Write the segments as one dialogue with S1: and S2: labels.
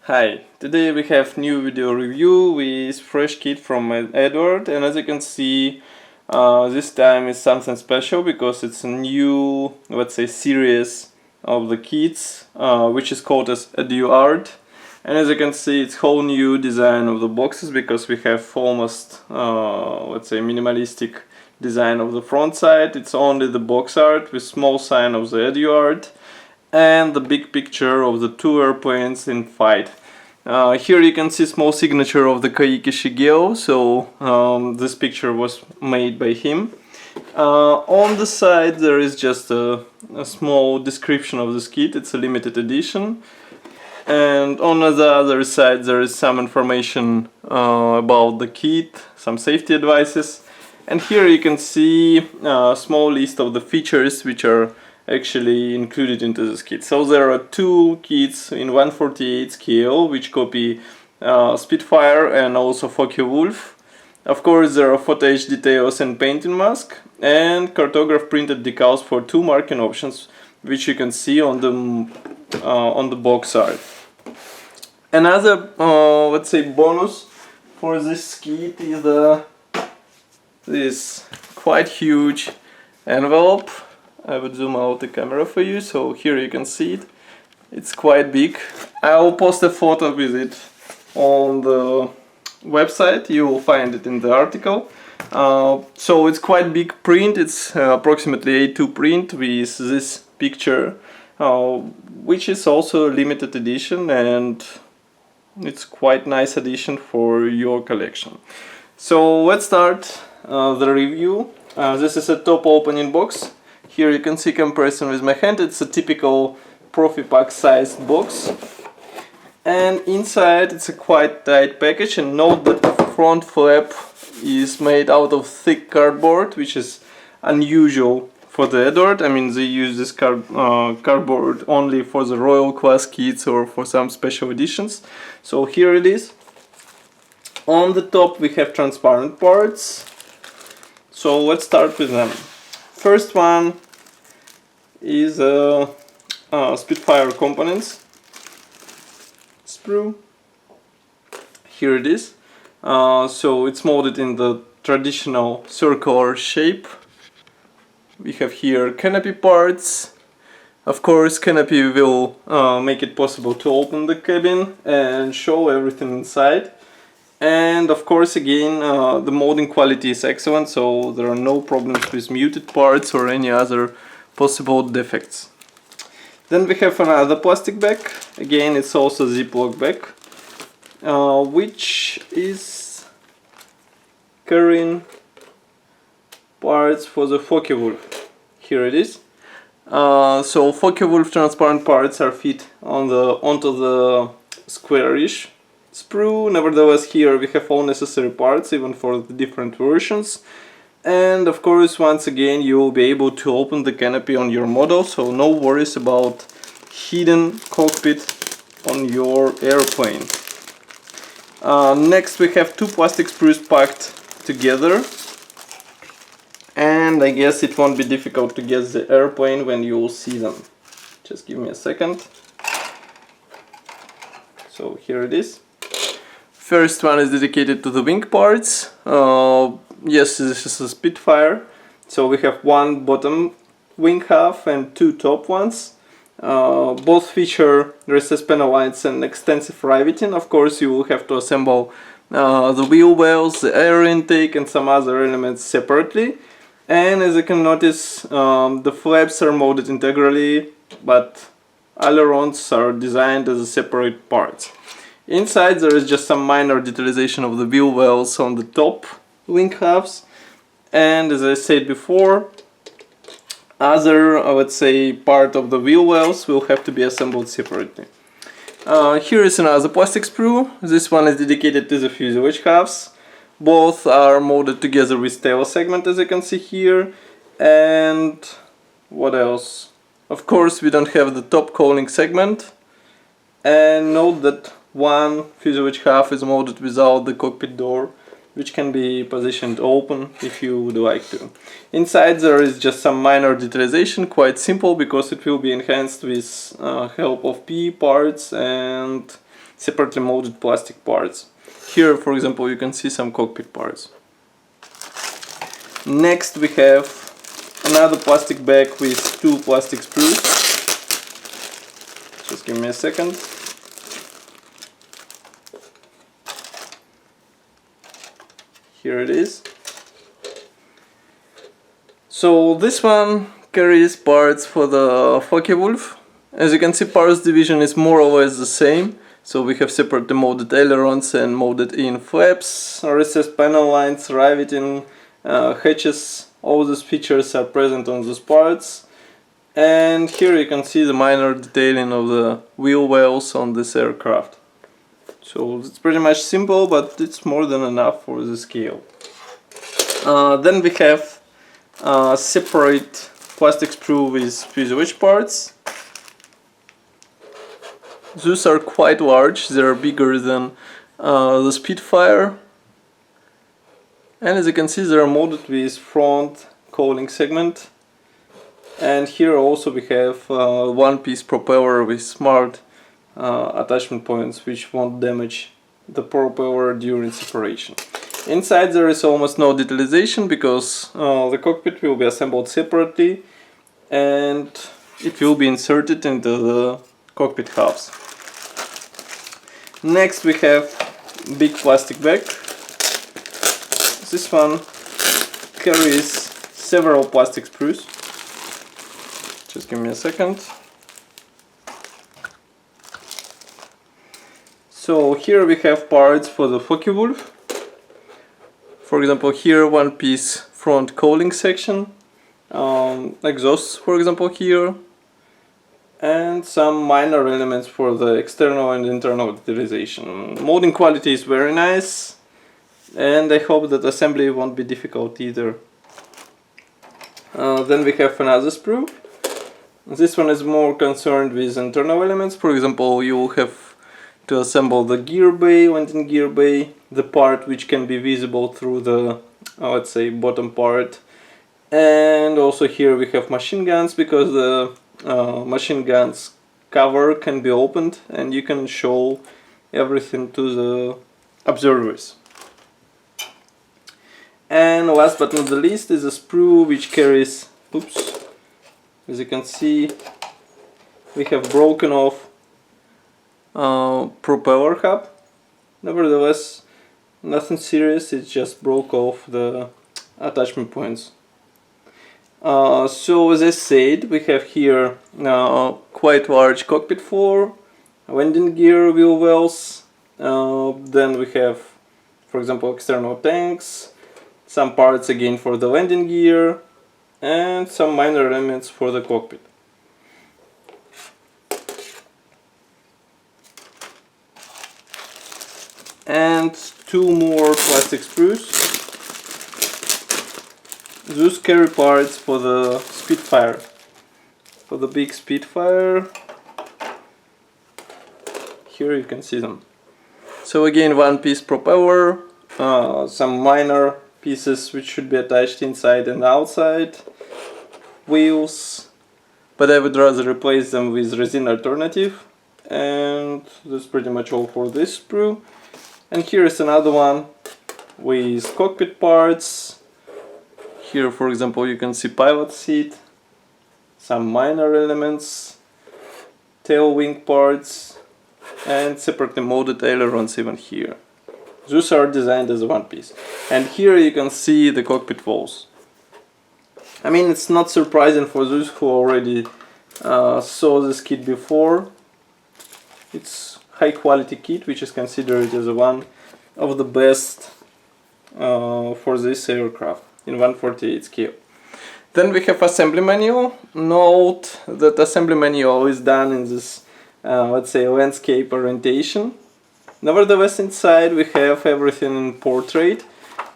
S1: Hi, today we have new video review with fresh kit from Eduard, and as you can see this time is something special because it's a new, let's say, series of the kits which is called as Eduart. And as you can see, it's whole new design of the boxes because we have almost let's say minimalistic design of the front side. It's only the box art with small sign of the Eduard and the big picture of the two airplanes in fight. Here you can see small signature of the Kaiki Shigeo, so this picture was made by him. On the side there is just a small description of this kit, it's a limited edition. And on the other side there is some information about the kit, some safety advices. And here you can see a small list of the features which are actually included into this kit. So there are two kits in 1/48 scale which copy Spitfire and also Focke-Wulf. Of course there are footage details and painting mask and cartograph printed decals for two marking options which you can see on the box art. Another let's say bonus for this kit is this quite huge envelope. I would zoom out the camera for you, so here you can see it. It's quite big. I will post a photo with it on the website, you will find it in the article. So it's quite big print, it's approximately A2 print with this picture, which is also a limited edition, and it's quite nice addition for your collection. So let's start the review. This is a top opening box. Here you can see comparison with my hand. It's a typical Profi-Pack sized box. And inside it's a quite tight package, and note that the front flap is made out of thick cardboard, which is unusual for the Eduard. I mean, they use this cardboard only for the Royal Class kits or for some special editions. So here it is. On the top we have transparent parts. So let's start with them. First one is Spitfire components sprue. Here it is. So it's molded in the traditional circular shape. We have here canopy parts. Of course, canopy will make it possible to open the cabin and show everything inside. And of course, again, the molding quality is excellent, so there are no problems with muted parts or any other possible defects. Then we have another plastic bag. Again, it's also Ziploc bag, which is carrying parts for the Focke-Wulf. Here it is. So Focke-Wulf transparent parts are fit onto the squarish sprue. Nevertheless, here we have all necessary parts, even for the different versions. And of course, once again, you will be able to open the canopy on your model, so no worries about hidden cockpit on your airplane. Next we have two plastic sprues packed together, and I guess it won't be difficult to guess the airplane when you will see them. Just give me a second. So here it is. First one is dedicated to the wing parts. Yes, this is a Spitfire. So we have one bottom wing half and two top ones. Both feature recessed panel lines and extensive riveting. Of course, you will have to assemble the wheel wells, the air intake and some other elements separately. And as you can notice, the flaps are molded integrally, but ailerons are designed as separate parts. Inside there is just some minor detalization of the wheel wells on the top wing halves, and as I said before, other, let's say, part of the wheel wells will have to be assembled separately. Here is another plastic sprue. This one is dedicated to the fuselage halves. Both are molded together with tail segment, as you can see here. And what else? Of course, we don't have the top cowling segment. And note that one fuselage half is molded without the cockpit door, which can be positioned open if you would like to. Inside there is just some minor detalization, quite simple because it will be enhanced with help of PE parts and separately molded plastic parts. Here, for example, you can see some cockpit parts. Next we have another plastic bag with 2 plastic screws. Just give me a second. Here it is. So this one carries parts for the Focke-Wulf. As you can see, parts division is more or less the same. So we have separately molded ailerons and molded in flaps, recessed panel lines, riveting, hatches. All these features are present on those parts. And here you can see the minor detailing of the wheel wells on this aircraft. So it's pretty much simple, but it's more than enough for the scale. Then we have separate plastic sprue with fuselage parts. Those are quite large, they are bigger than the Spitfire. And as you can see, they are molded with front cowling segment. And here also we have one-piece propeller with smart attachment points which won't damage the propeller during separation. Inside there is almost no detailing because the cockpit will be assembled separately and it will be inserted into the cockpit hubs. Next we have big plastic bag. This one carries several plastic sprues. Just give me a second. So here we have parts for the Focke-Wulf. For example, here one piece front cowling section, exhausts for example here, and some minor elements for the external and internal detailing. Molding quality is very nice, and I hope that assembly won't be difficult either. Then we have another sprue. This one is more concerned with internal elements. For example, you will have to assemble the gear bay, landing gear bay, the part which can be visible through the, let's say, bottom part. And also here we have machine guns, because the machine guns cover can be opened and you can show everything to the observers. And last but not the least is a sprue which carries, oops, as you can see, we have broken off propeller hub. Nevertheless, nothing serious, it just broke off the attachment points. So as I said, we have here quite large cockpit floor, landing gear wheel wells, then we have, for example, external tanks, some parts again for the landing gear, and some minor elements for the cockpit. And 2 more plastic sprues. Those carry parts for the Spitfire. For the big Spitfire. Here you can see them. So again, one piece propeller, some minor pieces which should be attached inside and outside, wheels, but I would rather replace them with resin alternative. And that's pretty much all for this sprue. And here is another one with cockpit parts. Here, for example, you can see pilot seat, some minor elements, tail wing parts, and separately molded ailerons even here. Those are designed as one piece. And here you can see the cockpit walls. I mean, it's not surprising for those who already saw this kit before. It's high quality kit which is considered as one of the best for this aircraft in 1/48 scale. Then we have assembly manual. Note that assembly manual is done in this let's say landscape orientation. Nevertheless, inside we have everything in portrait.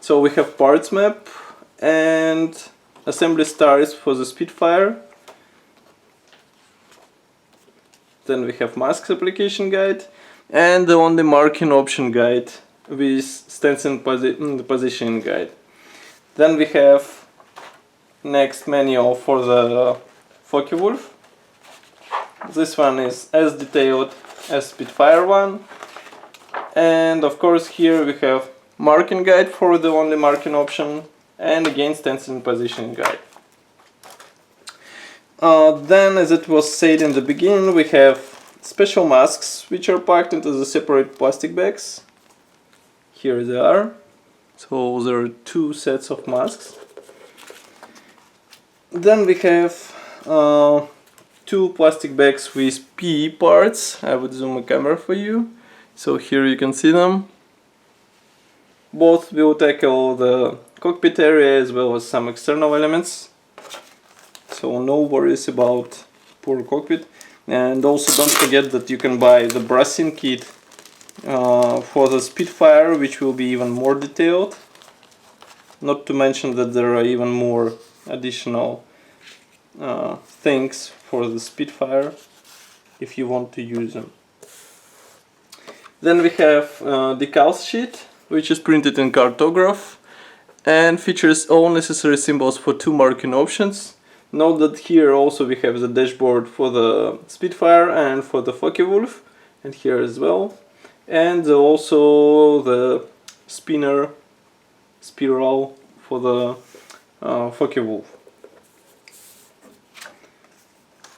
S1: So we have parts map and assembly stars for the Spitfire. Then we have masks application guide and the only marking option guide with stance and positioning guide. Then we have next manual for the Focke-Wulf. This one is as detailed as Spitfire one. And of course here we have marking guide for the only marking option, and again stencil positioning guide. Then, as it was said in the beginning, we have special masks which are packed into the separate plastic bags. Here they are. So there are 2 sets of masks. Then we have 2 plastic bags with PE parts. I would zoom a camera for you. So here you can see them. Both will tackle the cockpit area as well as some external elements. So no worries about poor cockpit. And also don't forget that you can buy the brassing kit for the Spitfire, which will be even more detailed. Not to mention that there are even more additional things for the Spitfire if you want to use them. Then we have decals sheet, which is printed in cartograph and features all necessary symbols for 2 marking options. Note that here also we have the dashboard for the Spitfire and for the Focke-Wulf, and here as well, and also the spinner spiral for the Focke-Wulf.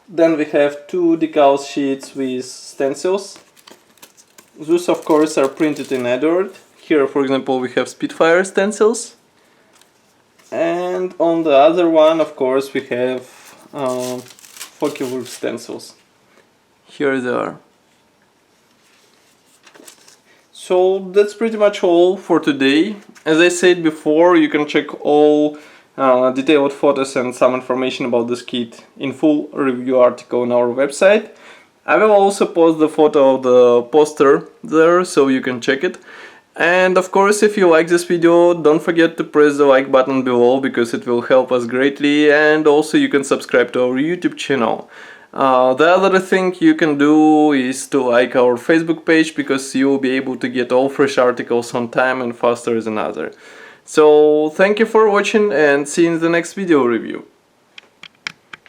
S1: Then we have 2 decal sheets with stencils. Those of course are printed in Eduart. Here for example we have Spitfire stencils. And on the other one, of course, we have Focke-Wulf stencils. Here they are. So that's pretty much all for today. As I said before, you can check all detailed photos and some information about this kit in full review article on our website. I will also post the photo of the poster there so you can check it. And of course, if you like this video, don't forget to press the like button below because it will help us greatly, and also you can subscribe to our YouTube channel. The other thing you can do is to like our Facebook page because you will be able to get all fresh articles on time and faster than others. So thank you for watching and see you in the next video review.